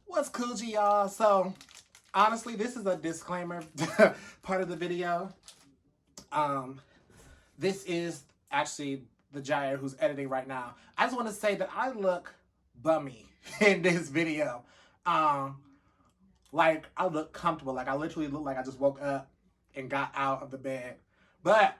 What's Coogee, y'all? So, honestly, this is a disclaimer part of the video. This is actually the Jiayre who's editing right now. I just want to say that I look bummy in this video. Like, I look comfortable. Like, I literally look like I just woke up and got out of the bed. But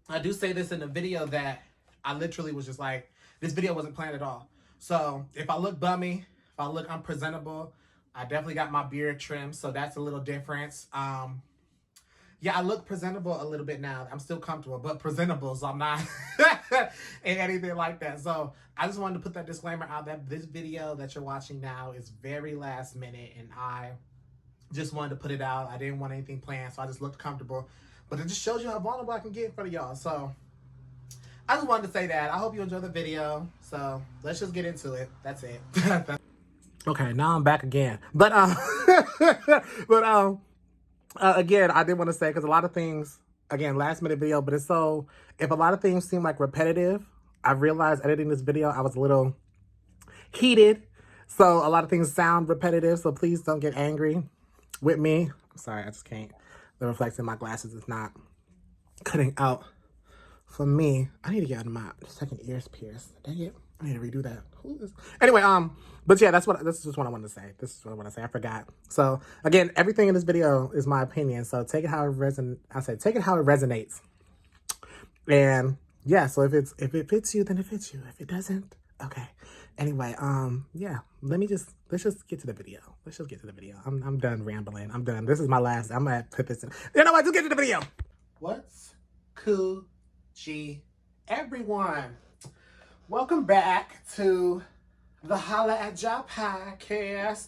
I do say this in the video that I literally was just like, this video wasn't planned at all. So, if I look bummy, if I look unpresentable, I definitely got my beard trimmed, so that's a little difference. Yeah, I look presentable a little bit now. I'm still comfortable, but presentable, so I'm not in anything like that. So I just wanted to put that disclaimer out that this video that you're watching now is very last minute, and I just wanted to put it out. I didn't want anything planned, so I just looked comfortable. But it just shows you how vulnerable I can get in front of y'all. So I just wanted to say that. I hope you enjoyed the video. So let's just get into it. That's it. Okay, now I'm back again. But again, I did want to say, because a lot of things, again, last minute video, but it's so, if a lot of things seem like repetitive, I realized editing this video, I was a little heated. So a lot of things sound repetitive, so please don't get angry with me. I'm sorry, I just can't. The reflex in my glasses is not cutting out for me. I need to get out of my second ears pierced. Dang it. I need to redo that. Anyway, but yeah, this is just what I wanted to say. This is what I want to say. I forgot. So again, everything in this video is my opinion. So take it how it take it how it resonates. And yeah, so if it fits you, then it fits you. If it doesn't, okay. Anyway, yeah, let's just get to the video. Let's just get to the video. I'm done rambling. I'm done. This is my last. I'm gonna put this in. You know what? Just get to the video. What's cool, everyone? Welcome back to the Holla Ji podcast.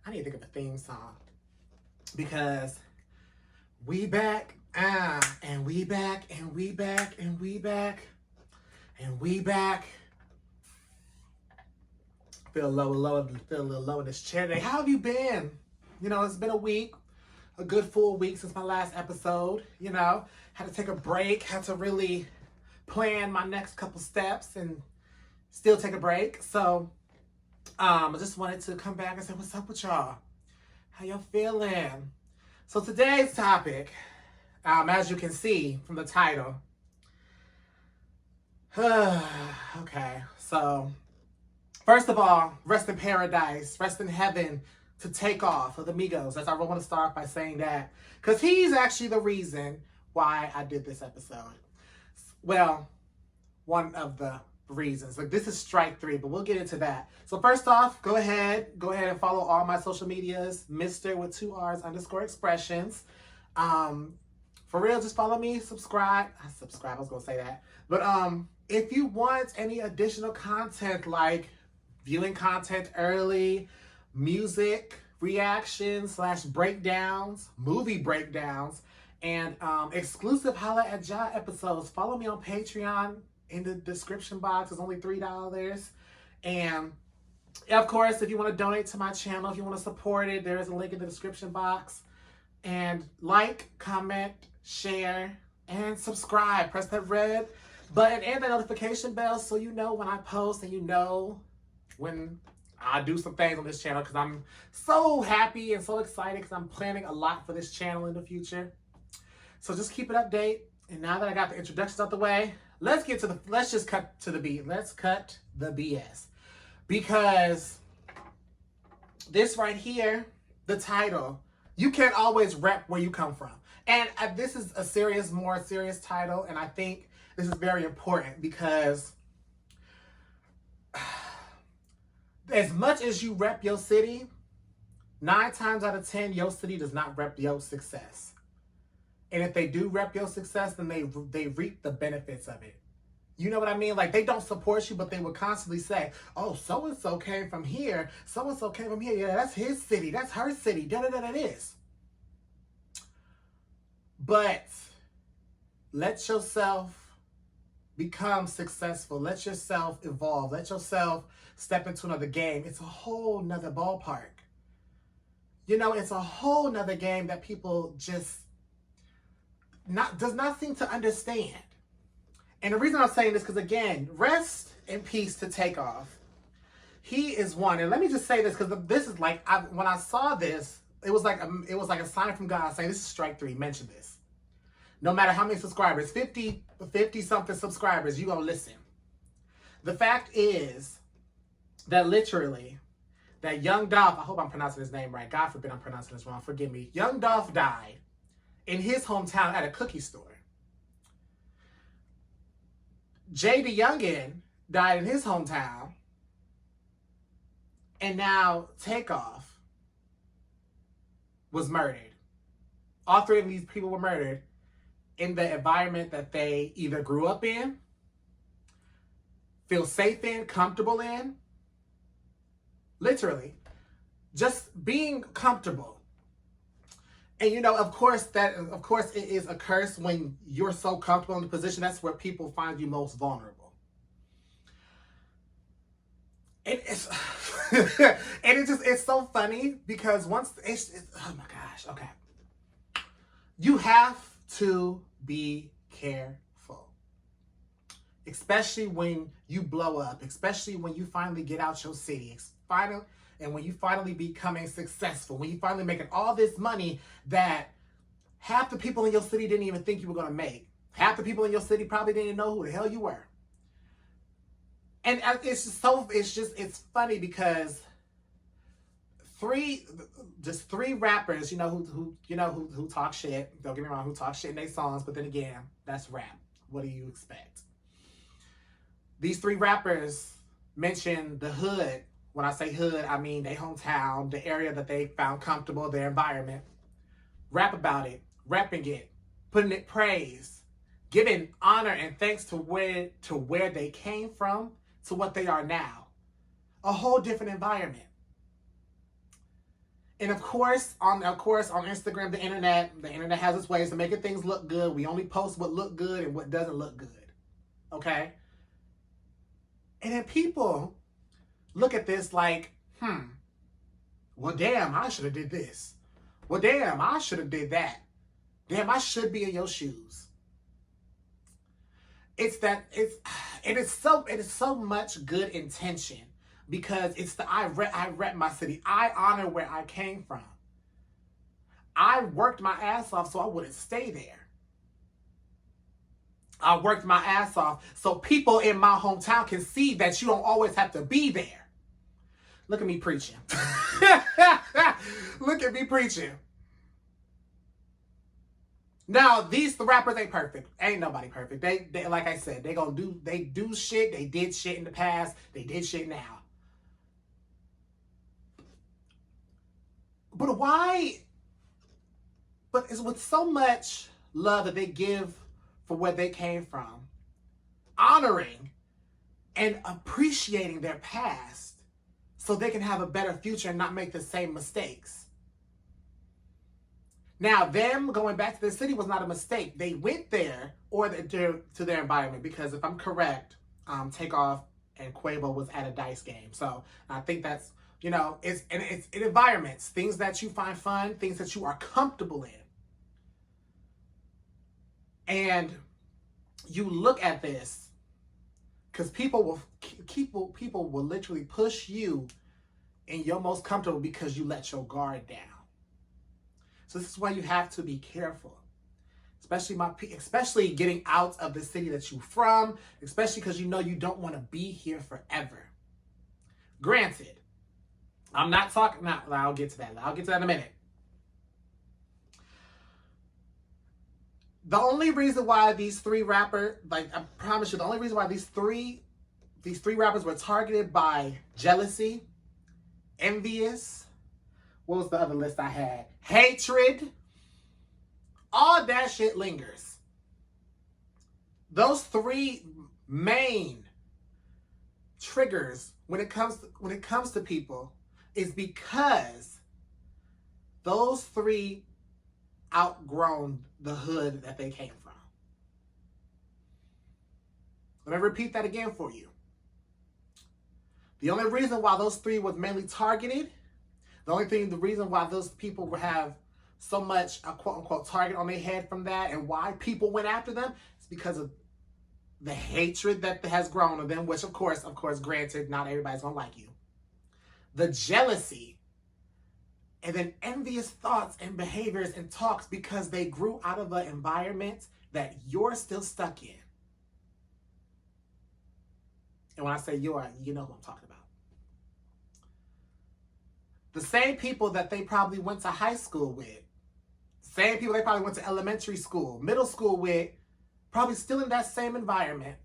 I need to think of a theme song because we back, and we back, and we back, and we back, and we back. Feel a little low in this chair today. How have you been? You know, it's been a week, a good full week since my last episode. You know, had to take a break, had to really plan my next couple steps and still take a break. So I just wanted to come back and say, what's up with y'all? How y'all feeling? So today's topic, as you can see from the title. Okay, so first of all, rest in paradise, rest in heaven to Takeoff of the Migos. I want to start off by saying that, because he's actually the reason why I did this episode. Well, one of the reasons. Like, this is strike 3, but we'll get into that. So first off, go ahead and follow all my social medias, Mr. with 2 R's _expressions. For real, just follow me, subscribe. I was gonna say that. But if you want any additional content, like viewing content early, music reactions / breakdowns, movie breakdowns, and exclusive Holla Ji episodes, follow me on Patreon. In the description box, it's only $3. And of course, if you want to donate to my channel, if you want to support it, there is a link in the description box. And like, comment, share, and subscribe. Press that red button and the notification bell so you know when I post, and you know when I do some things on this channel, because I'm so happy and so excited because I'm planning a lot for this channel in the future. So just keep it update. And now that I got the introductions out the way, let's just cut to the beat. Let's cut the BS. Because this right here, the title, you can't always rep where you come from. And this is a more serious title, and I think this is very important because as much as you rep your city, 9 times out of 10, your city does not rep your success. And if they do rep your success, then they reap the benefits of it. You know what I mean? Like, they don't support you, but they will constantly say, oh, so-and-so came from here. So-and-so came from here. Yeah, that's his city. That's her city. Da-da-da-da is. But let yourself become successful. Let yourself evolve. Let yourself step into another game. It's a whole nother ballpark. You know, it's a whole nother game that people just does not seem to understand. And the reason I'm saying this, because again, rest in peace to Takeoff. He is one. And let me just say this, because this is like, when I saw this, it was like a sign from God saying, this is strike 3, mention this. No matter how many subscribers, 50 something subscribers, you gonna listen. The fact is that literally, that young Dolph, I hope I'm pronouncing his name right. God forbid I'm pronouncing this wrong. Forgive me. Young Dolph died in his hometown at a cookie store. JayDaYoungan died in his hometown. And now Takeoff was murdered. All 3 of these people were murdered in the environment that they either grew up in, feel safe in, comfortable in. Literally, just being comfortable. And you know, of course, it is a curse when you're so comfortable in the position. That's where people find you most vulnerable. And it's it's so funny because once oh my gosh, okay. You have to be careful. Especially when you blow up, especially when you finally get out your city. And when you finally becoming successful, when you finally making all this money that half the people in your city didn't even think you were going to make. Half the people in your city probably didn't know who the hell you were. And it's funny because three rappers, who talk shit. Don't get me wrong, who talk shit in their songs, but then again, that's rap. What do you expect? These 3 rappers mention the hood. When I say hood, I mean their hometown, the area that they found comfortable, their environment. Rap about it, repping it, putting it praise, giving honor and thanks to where they came from to what they are now. A whole different environment. And of course, on Instagram, the internet has its ways of making things look good. We only post what look good and what doesn't look good. Okay? And then people look at this like, well, damn, I should have did this. Well, damn, I should have did that. Damn, I should be in your shoes. It is so much good intention because it's I rep my city. I honor where I came from. I worked my ass off so I wouldn't stay there. I worked my ass off so people in my hometown can see that you don't always have to be there. Look at me preaching. Look at me preaching. Now, the rappers ain't perfect. Ain't nobody perfect. They like I said, they do shit. They did shit in the past. They did shit now. But why? But it's with so much love that they give for where they came from, honoring and appreciating their past so they can have a better future and not make the same mistakes. Now, them going back to the city was not a mistake. They went there to their environment because if I'm correct, Takeoff and Quavo was at a dice game. So I think that's, it's environments, things that you find fun, things that you are comfortable in. And you look at this because people will literally push you in your most comfortable because you let your guard down. So this is why you have to be careful, especially getting out of the city that you're from, especially because you don't want to be here forever. Granted, I'm not talking now. I'll get to that. I'll get to that in a minute. The only reason why these 3 rappers, I promise you, the only reason why these three rappers were targeted by jealousy, envious, what was the other list I had? Hatred. All that shit lingers. Those 3 main triggers when it comes to people is because those 3 outgrown the hood that they came from. Let me repeat that again for you. The only reason why those 3 was mainly targeted, the reason why those people have so much a quote-unquote target on their head from that and why people went after them is because of the hatred that has grown on them, which of course, granted, not everybody's gonna like you. the jealousy, and then envious thoughts and behaviors and talks because they grew out of an environment that you're still stuck in. And when I say you're, you know who I'm talking about. The same people that they probably went to high school with, same people they probably went to elementary school, middle school with, probably still in that same environment,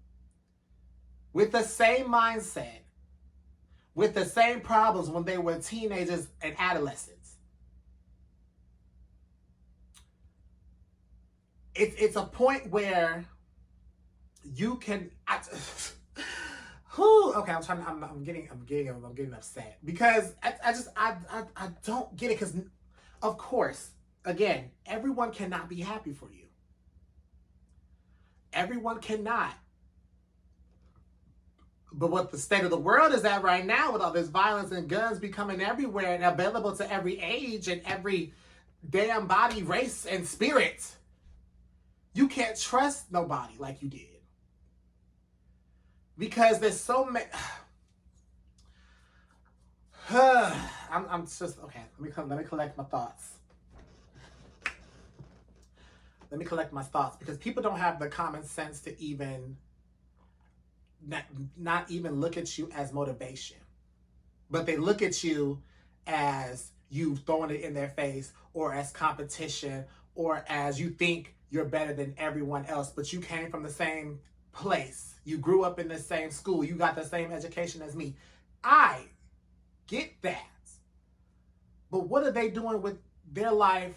with the same mindset, with the same problems when they were teenagers and adolescents. It's a point where you can. Okay, I'm getting upset because I don't get it, because of course, again, everyone cannot be happy for you. Everyone cannot. But what the state of the world is at right now, with all this violence and guns becoming everywhere and available to every age and every damn body, race, and spirit, you can't trust nobody like you did. Because there's so many. I'm just okay. Let me collect my thoughts. Let me collect my thoughts, because people don't have the common sense to even not even look at you as motivation, but they look at you as you throwing it in their face, or as competition, or as you think you're better than everyone else, but you came from the same place. You grew up in the same school. You got the same education as me. I get that. But what are they doing with their life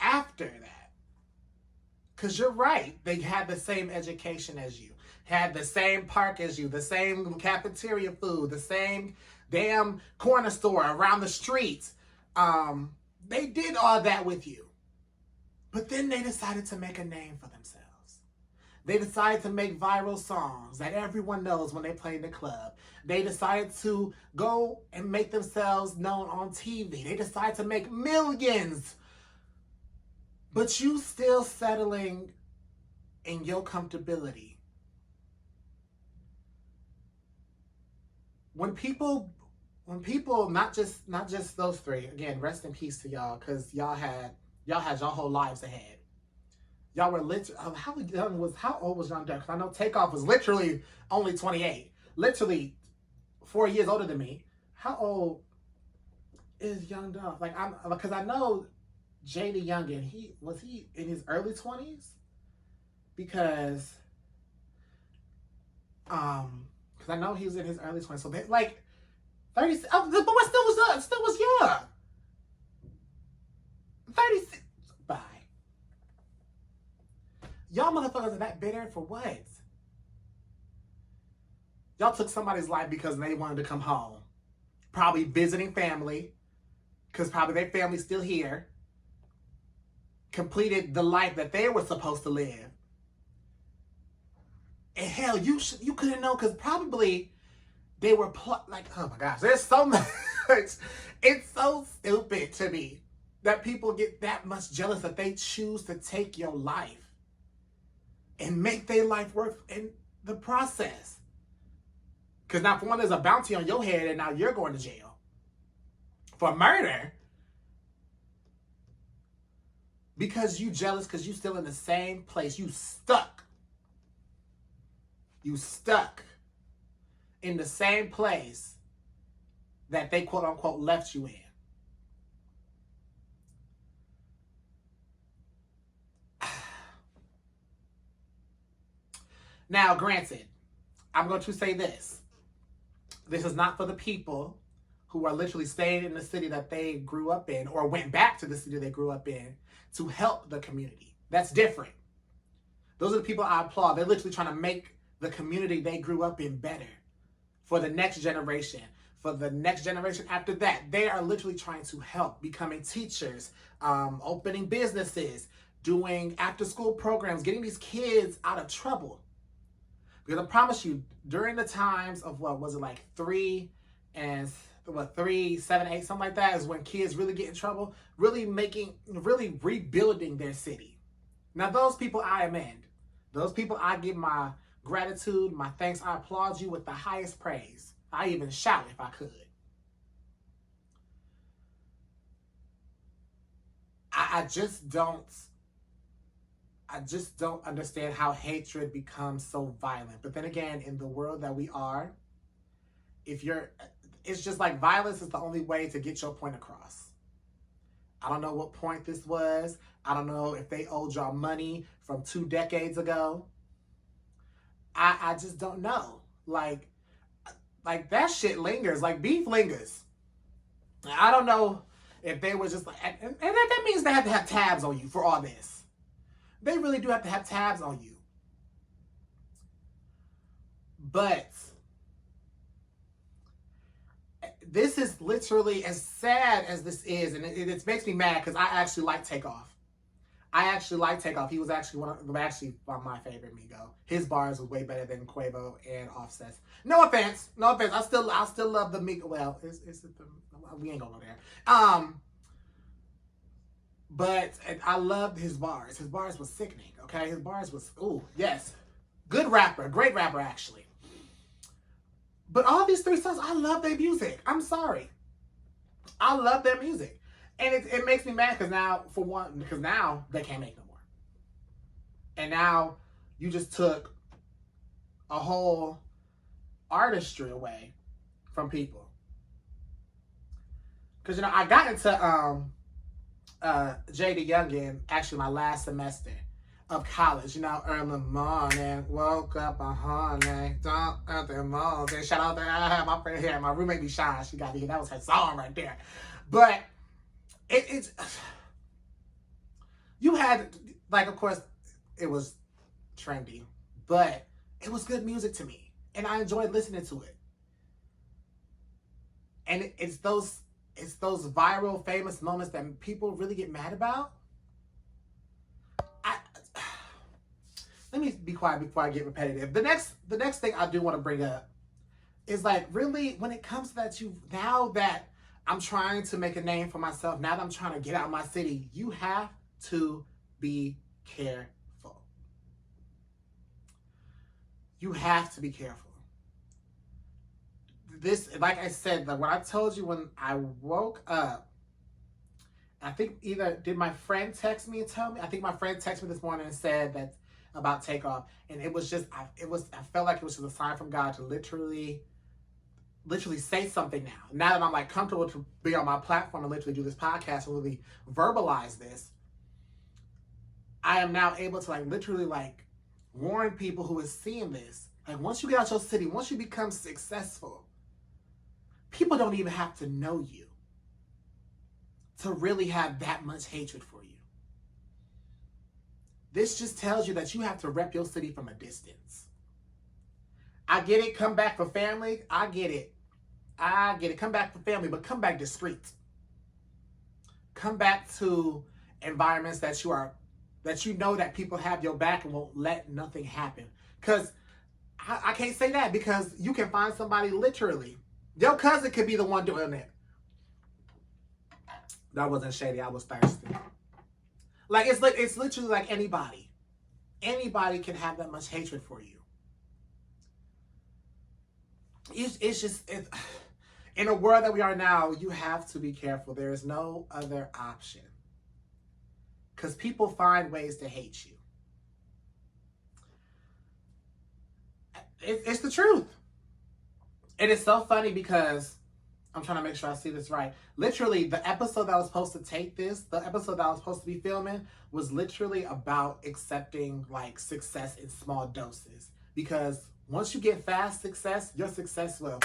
after that? Because you're right. They had the same education as you, had the same park as you, the same cafeteria food, the same damn corner store around the street. They did all that with you. But then they decided to make a name for themselves. They decided to make viral songs that everyone knows when they play in the club. They decided to go and make themselves known on TV. They decided to make millions. But you still settling in your comfortability. When people, not just those three, again, rest in peace to y'all, because y'all had your whole lives ahead. Y'all were literally, how old was Young Dolph? Because I know Takeoff was literally only 28. Literally 4 years older than me. How old is Young Dolph? Because I know JayDaYoungan, was he in his early 20s? Because I know he was in his early 20s. So they, 30, the boy still was young. 36. Bye. Y'all motherfuckers are that bitter for what? Y'all took somebody's life because they wanted to come home. Probably visiting family, because probably their family's still here. Completed the life that they were supposed to live. And hell, you could have known, because probably they were oh my gosh, there's so much. It's so stupid to me that people get that much jealous that they choose to take your life and make their life work in the process. Because now, for one, there's a bounty on your head, and now you're going to jail for murder. Because you jealous, because you still in the same place. You stuck. You stuck in the same place that they, quote unquote, left you in. Now, granted, I'm going to say this. This is not for the people who are literally staying in the city that they grew up in, or went back to the city they grew up in to help the community. That's different. Those are the people I applaud. They're literally trying to make the community they grew up in better for the next generation. For the next generation after that, they are literally trying to help, becoming teachers, opening businesses, doing after-school programs, getting these kids out of trouble. Because I promise you, during the times of 3, 7, 8, something like that, is when kids really get in trouble, really rebuilding their city. Now, those people I amend. Those people I give my gratitude, my thanks. I applaud you with the highest praise. I even shout if I could. I just don't understand how hatred becomes so violent. But then again, in the world that we are, it's just like violence is the only way to get your point across. I don't know what point this was. I don't know if they owed y'all money from 2 decades ago. I just don't know. Like that shit lingers. Like beef lingers. I don't know if they were just like, and that means they have to have tabs on you for all this. They really do have to have tabs on you. But this is literally, as sad as this is, and it makes me mad because I actually like Takeoff. He was actually my favorite Migo. His bars was way better than Quavo and Offset's. No offense. I still love the Migo. Well, we ain't gonna go there. But I loved his bars. His bars was sickening. Okay, his bars was yes, good rapper, great rapper actually. But all these 3 songs, I love their music. I'm sorry, I love their music. And it makes me mad because now they can't make no more. And now you just took a whole artistry away from people. Because, I got into JayDaYoungan actually my last semester of college. Early in the morning, woke up a honey, don't at the morning. Shout out to my friend here, my roommate be shy. She got here. That was her song right there. But it's you had, like, of course it was trendy, but it was good music to me and I enjoyed listening to it. And it's those viral famous moments that people really get mad about. Let me be quiet before I get repetitive. The next thing I do want to bring up is, like, really when it comes to that, now that I'm trying to make a name for myself, now that I'm trying to get out of my city, you have to be careful. You have to be careful. This, like I said, what I told you when I woke up, I think did my friend text me and tell me? I think my friend texted me this morning and said that about Takeoff. And it was just, I felt like it was just a sign from God to literally say something now. Now that I'm, like, comfortable to be on my platform and literally do this podcast and really verbalize this, I am now able to, like, literally, like, warn people who is seeing this. Like, once you get out your city, once you become successful, people don't even have to know you to really have that much hatred for you. This just tells you that you have to rep your city from a distance. I get it. Come back for family. I get it. Come back for family, but come back discreet. Come back to environments that you know that people have your back and won't let nothing happen. Because I can't say that, because you can find somebody literally. Your cousin could be the one doing it. That wasn't shady. I was thirsty. Like, it's literally like anybody. Anybody can have that much hatred for you. It's just in a world that we are now, you have to be careful. There is no other option. Because people find ways to hate you. It's the truth. And it's so funny because I'm trying to make sure I see this right. Literally, the episode that was supposed to the episode that I was supposed to be filming was literally about accepting, like, success in small doses. Because once you get fast success, your success will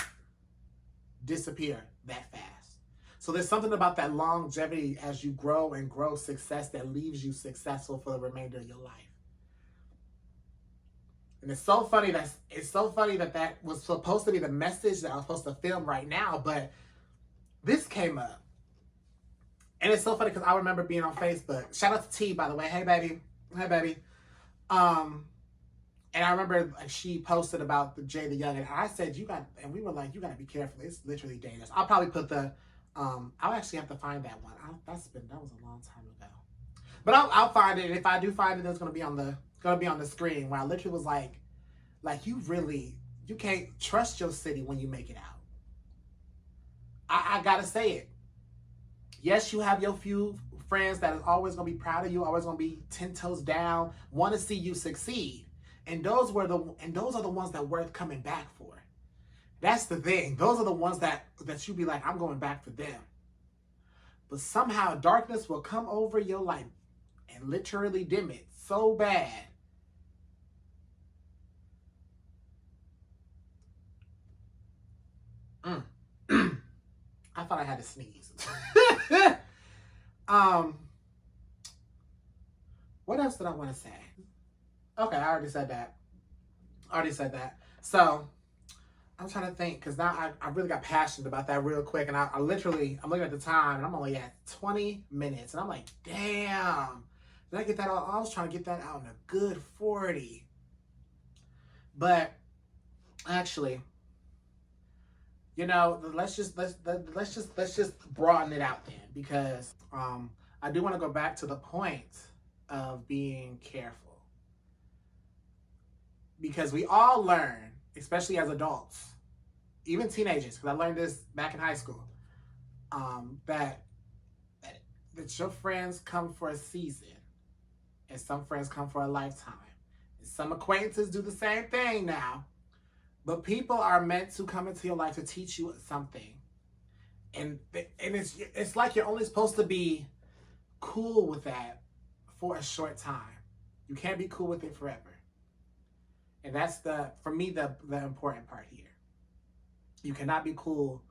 disappear that fast. So there's something about that longevity as you grow and grow success that leaves you successful for the remainder of your life. And it's so funny that that was supposed to be the message that I was supposed to film right now, but this came up. And it's so funny because I remember being on Facebook. Shout out to T, by the way. Hey, baby. And I remember, like, she posted about the JayDaYoungan, and I said, and we were like, you got to be careful. It's literally dangerous. I'll probably put I'll actually have to find that one. That was a long time ago. But I'll find it. And if I do find it, it's going to be on the screen, where I literally was like you can't trust your city when you make it out. I gotta say it. Yes, you have your few friends that is always going to be proud of you, always going to be 10 toes down, want to see you succeed. And those are the ones that worth coming back for. That's the thing. Those are the ones that you be like, I'm going back for them. But somehow darkness will come over your life and literally dim it so bad. I thought I had to sneeze. What else did I want to say? Okay, I already said that. So I'm trying to think, because now I really got passionate about that real quick. And I'm looking at the time, and I'm only at 20 minutes. And I'm like, damn. Did I get that out? I was trying to get that out in a good 40. But actually, you know, let's just broaden it out then, because I do want to go back to the point of being careful, because we all learn, especially as adults, even teenagers, because I learned this back in high school, that your friends come for a season, and some friends come for a lifetime, and some acquaintances do the same thing now. But people are meant to come into your life to teach you something. And it's like you're only supposed to be cool with that for a short time. You can't be cool with it forever. And that's for me, the important part here. You cannot be cool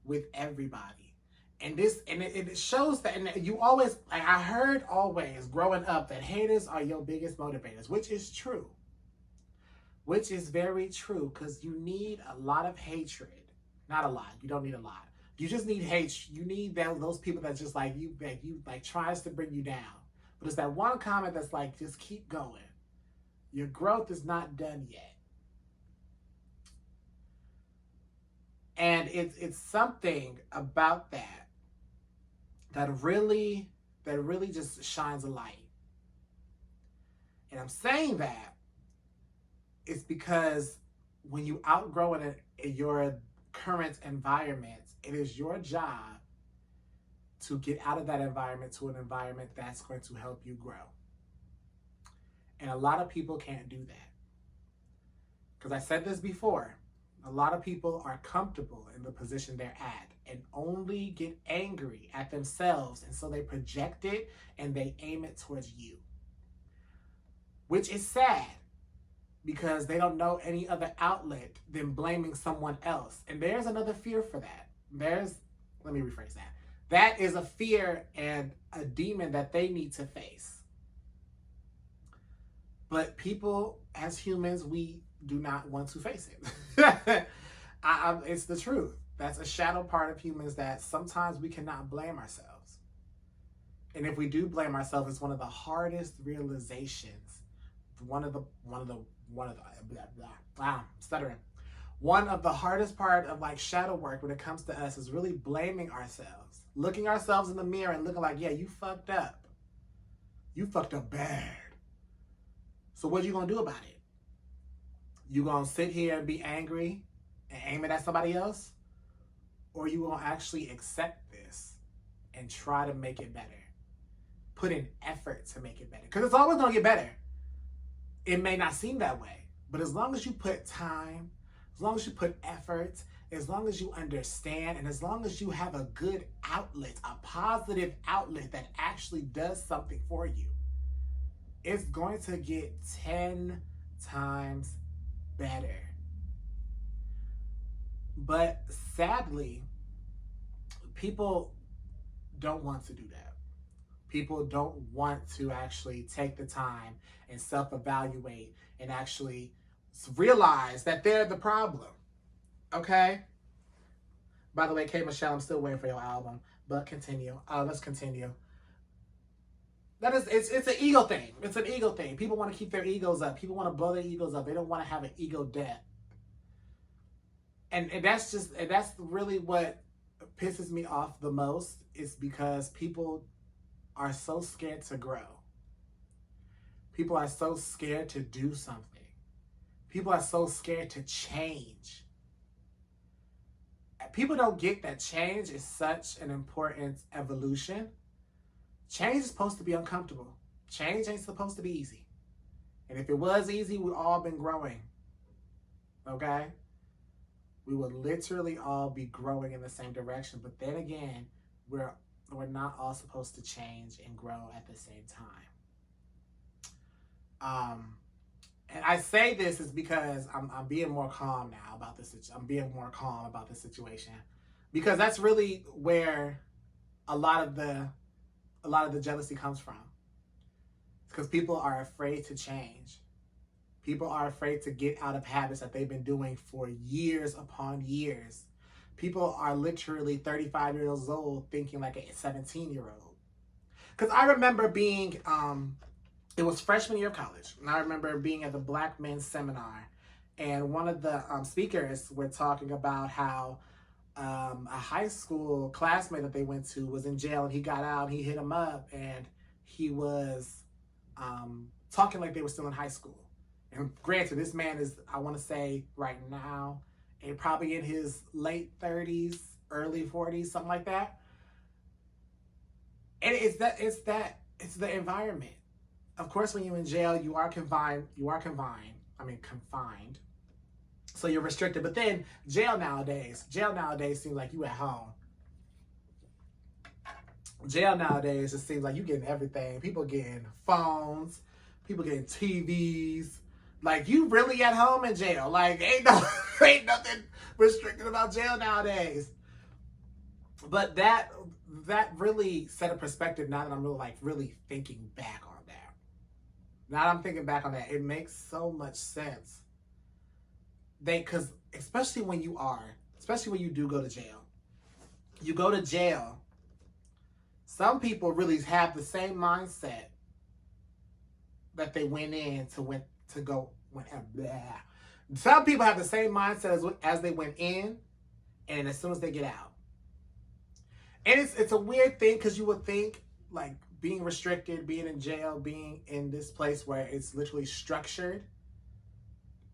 with everybody. And it shows that, and you always, like I heard always growing up, that haters are your biggest motivators, which is true. Which is very true, because you need a lot of hatred. Not a lot. You don't need a lot. You just need hate. You need those people that just like you tries to bring you down. But it's that one comment that's like, just keep going. Your growth is not done yet. And it's something about that really just shines a light. And I'm saying that it's because when you outgrow in your current environment, it is your job to get out of that environment to an environment that's going to help you grow. And a lot of people can't do that. Because I said this before, a lot of people are comfortable in the position they're at and only get angry at themselves. And so they project it and they aim it towards you. Which is sad, because they don't know any other outlet than blaming someone else. And there's another fear for that. Let me rephrase that. That is a fear and a demon that they need to face. But people, as humans, we do not want to face it. It's the truth. That's a shadow part of humans that sometimes we cannot blame ourselves. And if we do blame ourselves, it's one of the hardest realizations. One of the hardest part of like shadow work when it comes to us is really blaming ourselves, looking ourselves in the mirror and looking like, yeah, you fucked up. You fucked up bad. So what you gonna do about it? You gonna sit here and be angry and aim it at somebody else? Or you gonna actually accept this and try to make it better? Put in effort to make it better. Because it's always gonna get better. It may not seem that way, but as long as you put time, as long as you put effort, as long as you understand, and as long as you have a good outlet, a positive outlet that actually does something for you, it's going to get 10 times better. But sadly, people don't want to do that. People don't want to actually take the time and self-evaluate and actually realize that they're the problem. Okay? By the way, K. Michelle, I'm still waiting for your album, but continue. Let's continue. It's an ego thing. It's an ego thing. People want to keep their egos up. People want to blow their egos up. They don't want to have an ego death. And that's really what pisses me off the most, is because people are so scared to grow. People are so scared to do something. People are so scared to change. People don't get that change is such an important evolution. change is supposed to be uncomfortable. Change ain't supposed to be easy. And if it was easy, we've all been growing. Okay? We would literally all be growing in the same direction. But then again, we're not all supposed to change and grow at the same time. And I say this is because I'm being more calm now about this. I'm being more calm about this situation, because that's really where a lot of the jealousy comes from. It's because people are afraid to change. People are afraid to get out of habits that they've been doing for years upon years. People are literally 35 years old thinking like a 17-year-old. Because I remember being, it was freshman year of college, and I remember being at the Black Men's Seminar, and one of the speakers were talking about how a high school classmate that they went to was in jail, and he got out, and he hit him up, and he was talking like they were still in high school. And granted, this man is, I want to say right now, probably in his late 30s, early 40s, something like that. And it's the environment. Of course, when you're in jail, you are confined. So you're restricted. But then jail nowadays seems like you at home. Jail nowadays, it seems like you getting everything. People getting phones, people getting TVs. Like, you really at home in jail. Like, ain't nothing restricted about jail nowadays. But that really set a perspective now that I'm really thinking back on that. Now that I'm thinking back on that, it makes so much sense. Because especially when you do go to jail. You go to jail, some people really have the same mindset that they went in to go. Some people have the same mindset as they went in, and as soon as they get out. And it's a weird thing, because you would think, like, being restricted, being in jail, being in this place where it's literally structured,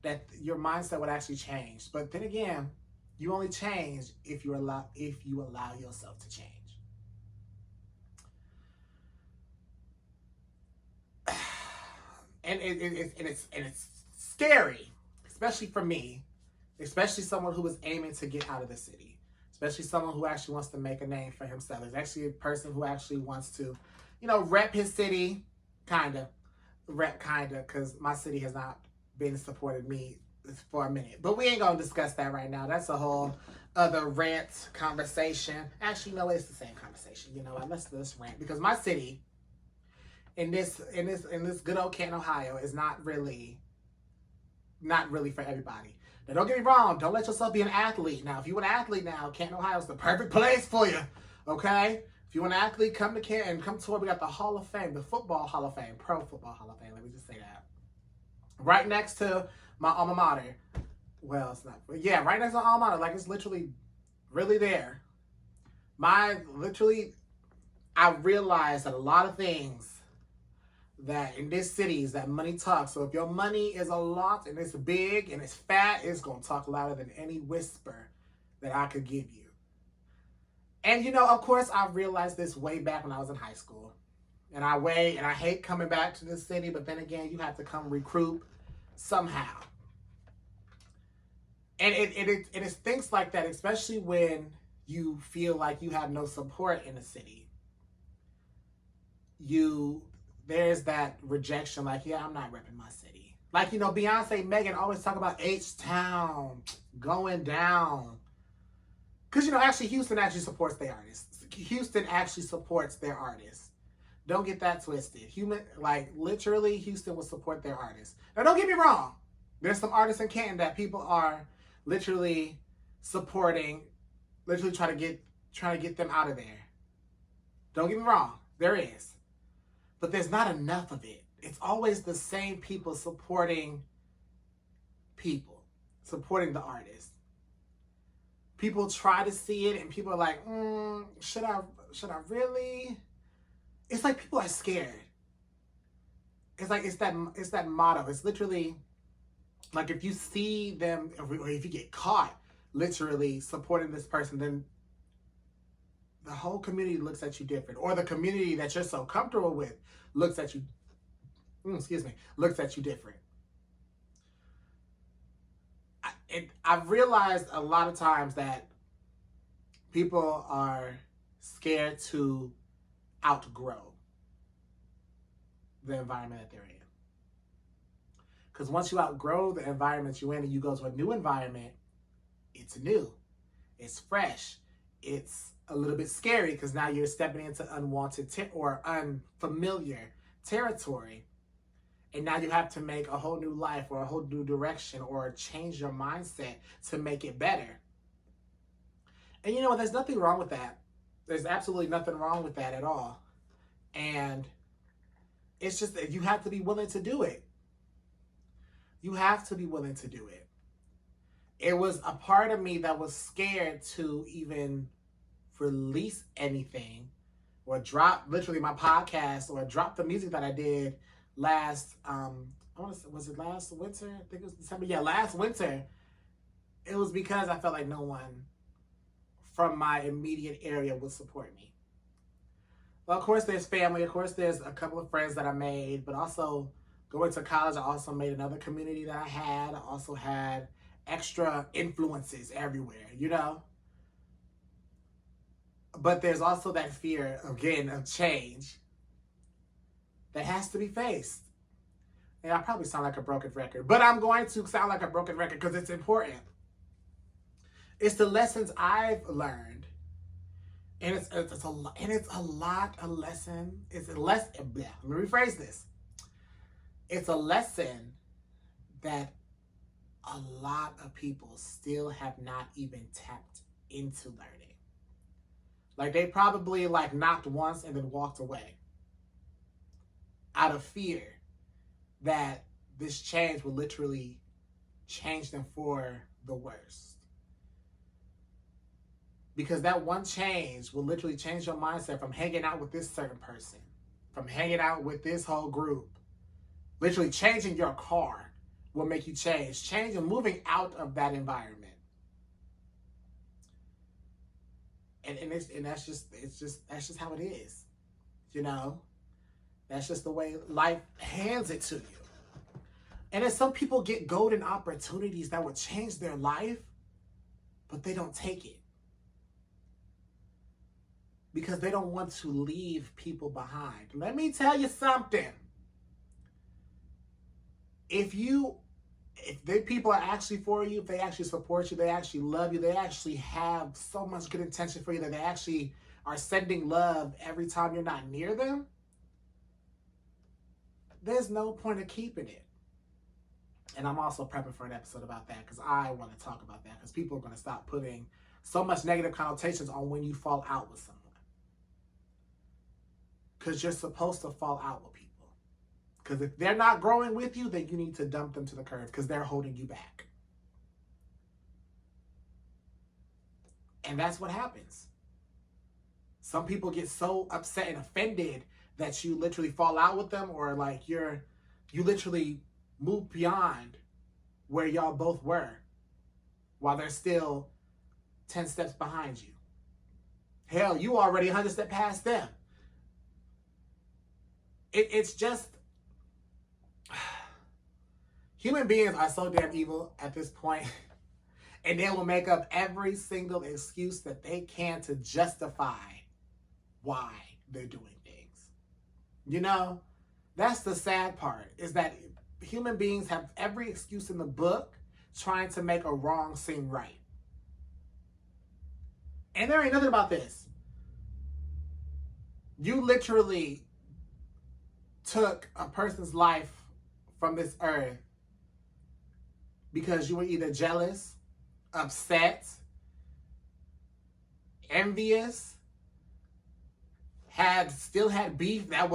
that your mindset would actually change. But then again, you only change if you allow yourself to change. And it's scary, especially for me, especially someone who is aiming to get out of the city, especially someone who actually wants to make a name for himself. It's actually a person who actually wants to, rep his city, because my city has not been supporting me for a minute. But we ain't gonna discuss that right now. That's a whole other rant conversation. Actually, no, it's the same conversation. You know what? Let's rant, because my city, in this good old Canton, Ohio, is not really for everybody. Now, don't get me wrong. Don't let yourself be an athlete. Now, if you're an athlete now, Canton, Ohio is the perfect place for you. Okay? If you're an athlete, come to Canton. Come to where we got the Hall of Fame, the Football Hall of Fame, Pro Football Hall of Fame. Let me just say that. Right next to my alma mater. Well, it's not. Yeah, right next to my alma mater. Like, it's literally really there. I realized that a lot of things that in this city is that money talks. So if your money is a lot and it's big and it's fat, it's going to talk louder than any whisper that I could give you. And, of course, I realized this way back when I was in high school. And I hate coming back to this city, but then again, you have to come recruit somehow. And it's things like that, especially when you feel like you have no support in the city. There's that rejection, like, yeah, I'm not repping my city. Like, Beyonce, Megan always talk about H-Town going down. Because, actually, Houston actually supports their artists. Houston actually supports their artists. Don't get that twisted. Literally, Houston will support their artists. Now, don't get me wrong. There's some artists in Canton that people are literally supporting, literally trying to get them out of there. Don't get me wrong. There is. But there's not enough of it. It's always the same people supporting the artist. People try to see it, and people are like, should I really? It's like people are scared. It's like it's that motto. It's literally like, if you see them, or if you get caught literally supporting this person, then the whole community looks at you different, or the community that you're so comfortable with looks at you, looks at you different. I've realized a lot of times that people are scared to outgrow the environment that they're in. Because once you outgrow the environment you're in and you go to a new environment, it's new, it's fresh, it's a little bit scary because now you're stepping into unwanted or unfamiliar territory. And now you have to make a whole new life or a whole new direction or change your mindset to make it better. And you know what? There's nothing wrong with that. There's absolutely nothing wrong with that at all. And it's just that you have to be willing to do it. You have to be willing to do it. It was a part of me that was scared to even release anything or drop literally my podcast or drop the music that I did last, was it last winter? I think it was December. Yeah, last winter. It was because I felt like no one from my immediate area would support me. Well, of course, there's family. Of course, there's a couple of friends that I made, but also going to college, I also made another community that I had. I also had extra influences everywhere, you know? But there's also that fear, again, of change that has to be faced. And I probably sound like a broken record, but I'm going to sound like a broken record because it's important. It's the lessons I've learned. And it's a lot of lesson. It's a lesson. Let me rephrase this. It's a lesson that a lot of people still have not even tapped into learning. Like they probably like knocked once and then walked away out of fear that this change will literally change them for the worst. Because that one change will literally change your mindset from hanging out with this certain person, from hanging out with this whole group. Literally changing your car will make you change. Changing, moving out of that environment. And that's just how it is. You know? That's just the way life hands it to you. And then some people get golden opportunities that would change their life, but they don't take it. Because they don't want to leave people behind. Let me tell you something. If the people are actually for you, if they actually support you, they actually love you, they actually have so much good intention for you that they actually are sending love every time you're not near them, there's no point of keeping it. And I'm also prepping for an episode about that because I want to talk about that because people are going to stop putting so much negative connotations on when you fall out with someone. Because you're supposed to fall out with people. Because if they're not growing with you, then you need to dump them to the curb because they're holding you back. And that's what happens. Some people get so upset and offended that you literally fall out with them, or like you literally move beyond where y'all both were while they're still 10 steps behind you. Hell, you already 100 steps past them. It's just, human beings are so damn evil at this point, and they will make up every single excuse that they can to justify why they're doing things. You know, that's the sad part, is that human beings have every excuse in the book trying to make a wrong seem right. And there ain't nothing about this. You literally took a person's life from this earth because you were either jealous, upset, envious, still had beef that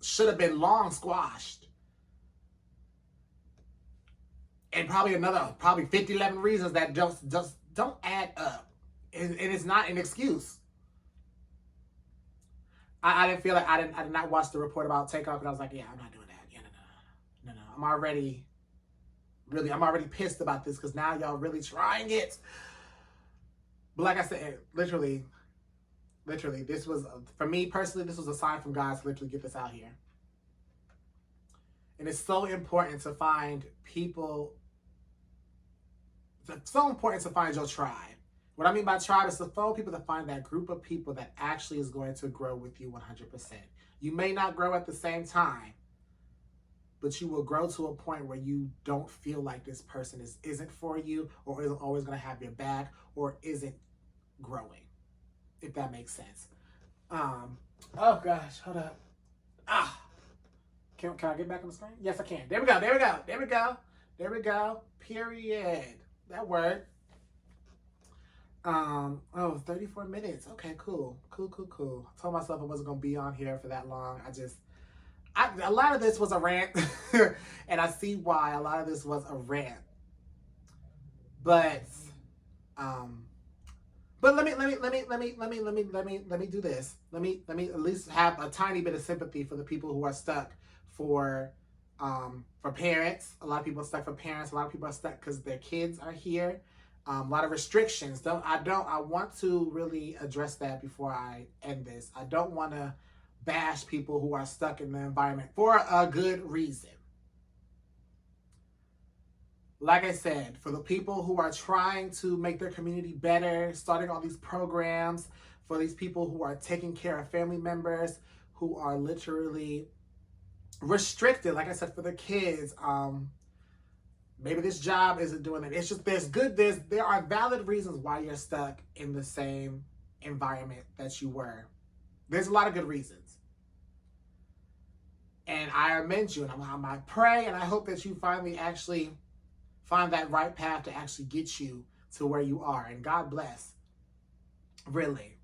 should have been long squashed. And probably 50, 11 reasons that just don't add up. And it's not an excuse. I didn't feel like I did not watch the report about Takeoff, and I was like, yeah, I'm not doing that. Yeah, no. I'm already pissed about this because now y'all really trying it. But like I said, literally, Literally, this was, for me personally, this was a sign from God to literally get this out here. And it's so important to find people. It's so important to find your tribe. What I mean by tribe is to follow people, to find that group of people that actually is going to grow with you 100%. You may not grow at the same time, but you will grow to a point where you don't feel like this person isn't for you, or isn't always going to have your back, or isn't growing, if that makes sense. Oh gosh, hold up. Can I get back on the screen? Yes, I can. There we go. There we go. There we go. There we go. Period. That worked. 34 minutes. Okay, cool. Cool. I told myself I wasn't going to be on here for that long. A lot of this was a rant, and I see why a lot of this was a rant. But let me do this. Let me at least have a tiny bit of sympathy for the people who are stuck for parents. A lot of people are stuck for parents. A lot of people are stuck because their kids are here. A lot of restrictions. I want to really address that before I end this. I don't want to bash people who are stuck in the environment for a good reason. Like I said, for the people who are trying to make their community better, starting all these programs, for these people who are taking care of family members who are literally restricted, like I said, for the kids, maybe this job isn't doing it. It's just there are valid reasons why you're stuck in the same environment that you were. There's a lot of good reasons. And I commend you, and I pray, and I hope that you finally actually find that right path to actually get you to where you are. And God bless. Really.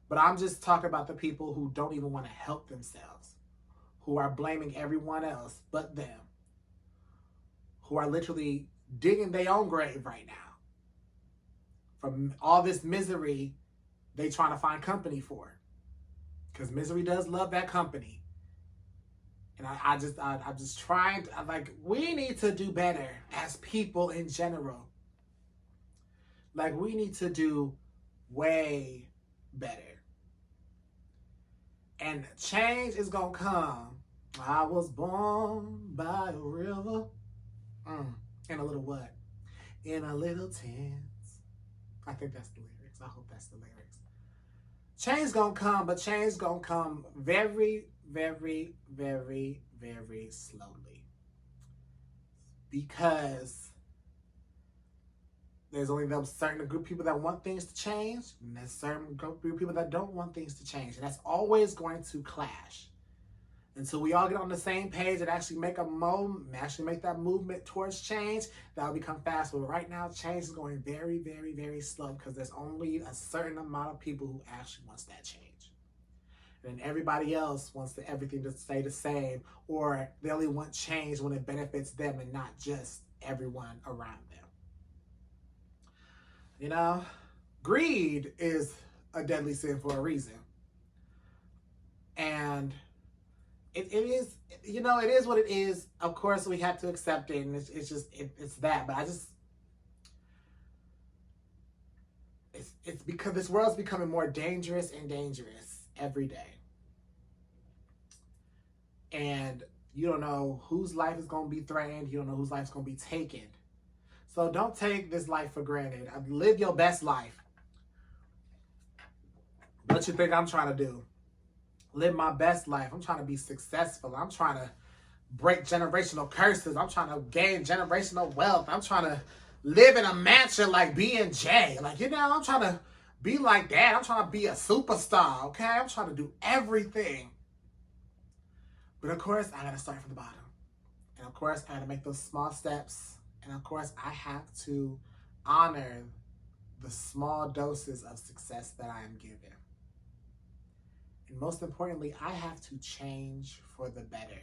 But I'm just talking about the people who don't even want to help themselves, who are blaming everyone else but them, who are literally digging their own grave right now from all this misery they trying to find company for. Because misery does love that company. And I'm just trying to, we need to do better as people in general. Like, we need to do way better. And change is going to come. I was born by a river. In a little what? In a little tent. I think that's the lyrics. I hope that's the lyrics. Change gonna come, but change gonna come very, very, very, very slowly. Because there's only those certain group of people that want things to change, and there's certain group of people that don't want things to change. And that's always going to clash. Until we all get on the same page and actually make that movement towards change, that'll become fast. But right now, change is going very, very, very slow because there's only a certain amount of people who actually wants that change. And everybody else wants everything to stay the same, or they only want change when it benefits them and not just everyone around them. You know, greed is a deadly sin for a reason. And it is, you know, it is what it is. Of course, we have to accept it, and it's that. But it's because this world's becoming more dangerous and dangerous every day. And you don't know whose life is going to be threatened. You don't know whose life is going to be taken. So don't take this life for granted. Live your best life. What you think I'm trying to do? Live my best life. I'm trying to be successful. I'm trying to break generational curses. I'm trying to gain generational wealth. I'm trying to live in a mansion like B and J. Like, you know, I'm trying to be like that. I'm trying to be a superstar, okay? I'm trying to do everything. But of course, I got to start from the bottom. And of course, I got to make those small steps. And of course, I have to honor the small doses of success that I am given. And most importantly, I have to change for the better.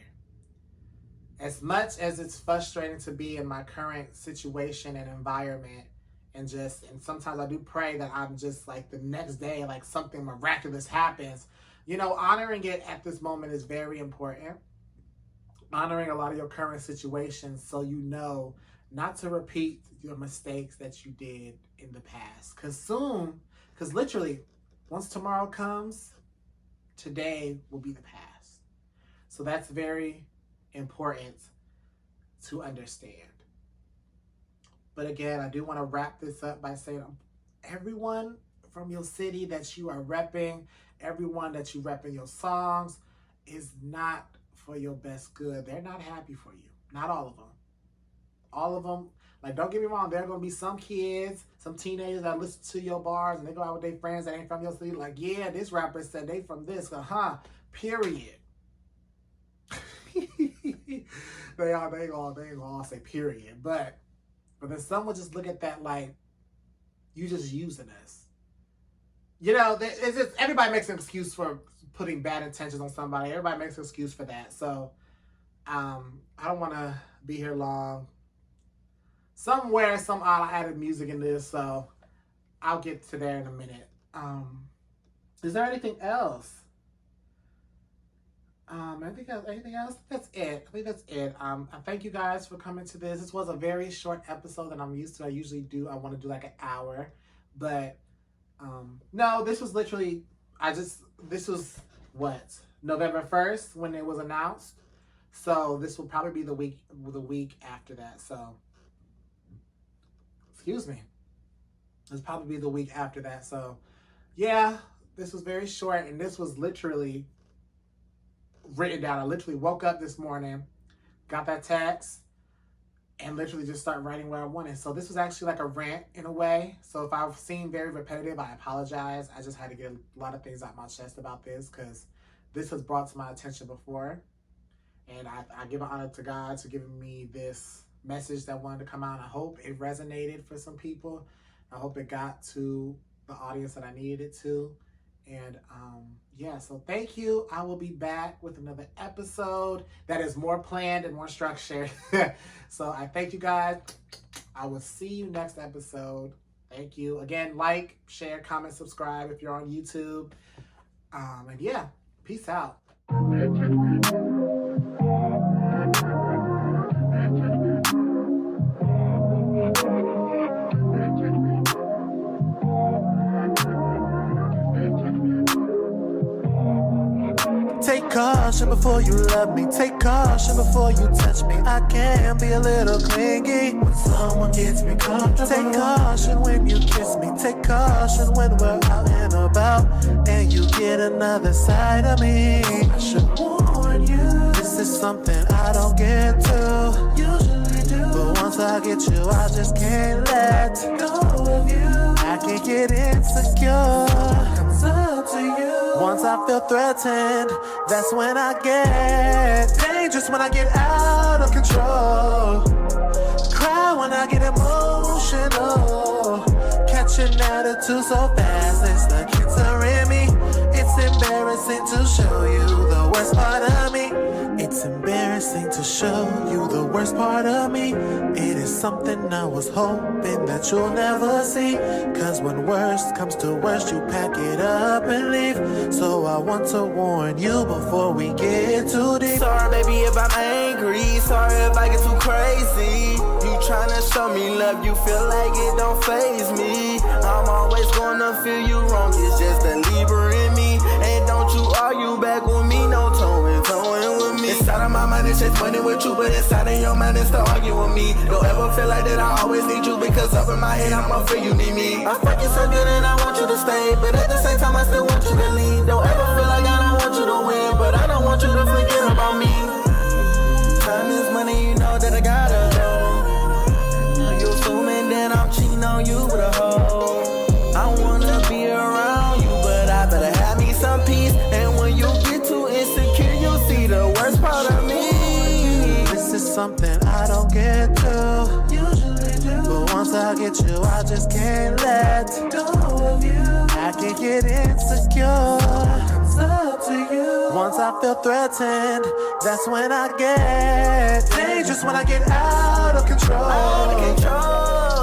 As much as it's frustrating to be in my current situation and environment, and sometimes I do pray that I'm just like the next day, like something miraculous happens. You know, honoring it at this moment is very important. Honoring a lot of your current situations so you know not to repeat your mistakes that you did in the past. Because literally, once tomorrow comes, today will be the past. So that's very important to understand. But again, I do want to wrap this up by saying everyone from your city that you are repping, everyone that you rep in your songs is not for your best good. They're not happy for you. Not all of them. All of them. Like, don't get me wrong, there are going to be some kids, some teenagers that listen to your bars and they go out with their friends that ain't from your city. Like, yeah, this rapper said they from this. Period. they all say period. But then some will just look at that like, you just using us. You know, it's just, everybody makes an excuse for putting bad intentions on somebody. Everybody makes an excuse for that. So, I don't want to be here long. Somewhere, somehow I added music in this, so I'll get to there in a minute. Is there anything else? Anything else? That's it. I think that's it. I thank you guys for coming to this. This was a very short episode than I'm used to. I want to do like an hour, but no, this was literally, this was what? November 1st when it was announced. So this will probably be the week after that. So, excuse me. It's probably the week after that. So, yeah, this was very short, and this was literally written down. I literally woke up this morning, got that text, and literally just started writing what I wanted. So this was actually like a rant in a way. So if I've seemed very repetitive, I apologize. I just had to get a lot of things out my chest about this because this was brought to my attention before. And I give an honor to God for giving me this message that wanted to come out. I hope it resonated for some people. I hope it got to the audience that I needed it to. And yeah, so thank you. I will be back with another episode that is more planned and more structured. So I thank you guys. I will see you next episode. Thank you. Again, like, share, comment, subscribe if you're on YouTube. And yeah, peace out. Take caution before you love me. Take caution before you touch me. I can be a little clingy when someone gets me comfortable. Take caution when you kiss me. Take caution when we're out and about and you get another side of me. I should warn you, this is something I don't get to usually do. But once I get you, I just can't let go of you. I can get insecure. Comes up to you. Once I feel threatened, that's when I get dangerous, when I get out of control. Cry when I get emotional. Catch an attitude so fast, it's the cancer in me. It's embarrassing to show you the worst part of me. It's embarrassing to show you the worst part of me. It is something I was hoping that you'll never see. Cause when worst comes to worst, you pack it up and leave. So I want to warn you before we get too deep. Sorry baby if I'm angry, sorry if I get too crazy. You tryna show me love, you feel like it don't faze me. I'm always gonna feel you wrong, it's just a Libra in me. And don't you argue back with me, no towing with me. Inside of my mind it's just funny with you, but inside of your mind it's still arguing with me. Don't ever feel like that I always need you, because up in my head I'ma feel you need me. I fuck you so good and I want you to stay, but at the same time I still want you to leave. Don't ever feel like I don't want you to win, but I don't want you to forget about me. Time is money, you know that I gotta go. You assuming that I'm cheating on you with a hoe. I wanna be around you, but I better have me some peace. And when you get too insecure, you'll see the worst part of me. This is something I don't get to usually do. But once I get you, I just can't let go of you. I can get insecure. Comes up to you. Once I feel threatened, that's when I get dangerous, when I get out of control.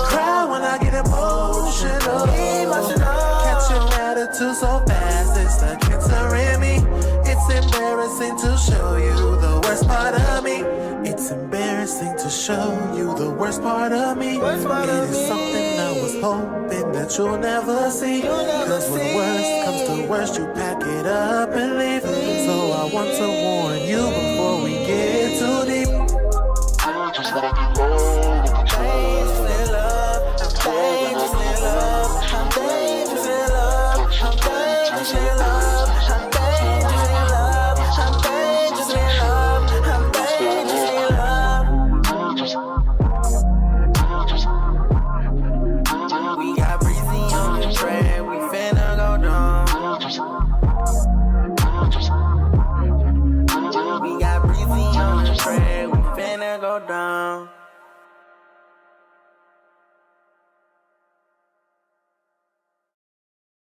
Cry when I get emotional. Catch an attitude so fast, it's the cancer in me. It's embarrassing to show you the worst part of me. It's embarrassing to show you the worst part of me. It is something I was hoping hoping that you'll never see. Cause when worst comes to worst, you pack it up and leave. So I want to warn you before we get too deep. Go down.